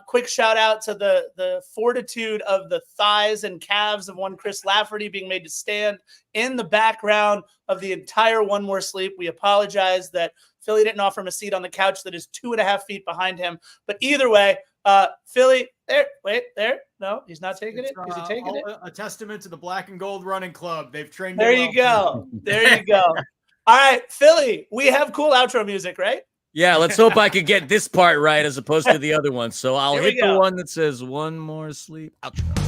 Quick shout out to the fortitude of the thighs and calves of one Chris Lafferty being made to stand in the background of the entire One More Sleep. We apologize that Philly didn't offer him a seat on the couch that is 2.5 feet behind him. But either way, Philly, there. No, he's not taking it. Is he taking it?
A testament to the Black and Gold Running Club. They've trained.
There you go. There you go. All right, Philly, we have cool outro music, right?
Yeah, let's hope I could get this part right as opposed to the other one. So I'll hit the one that says One More Sleep. Outro.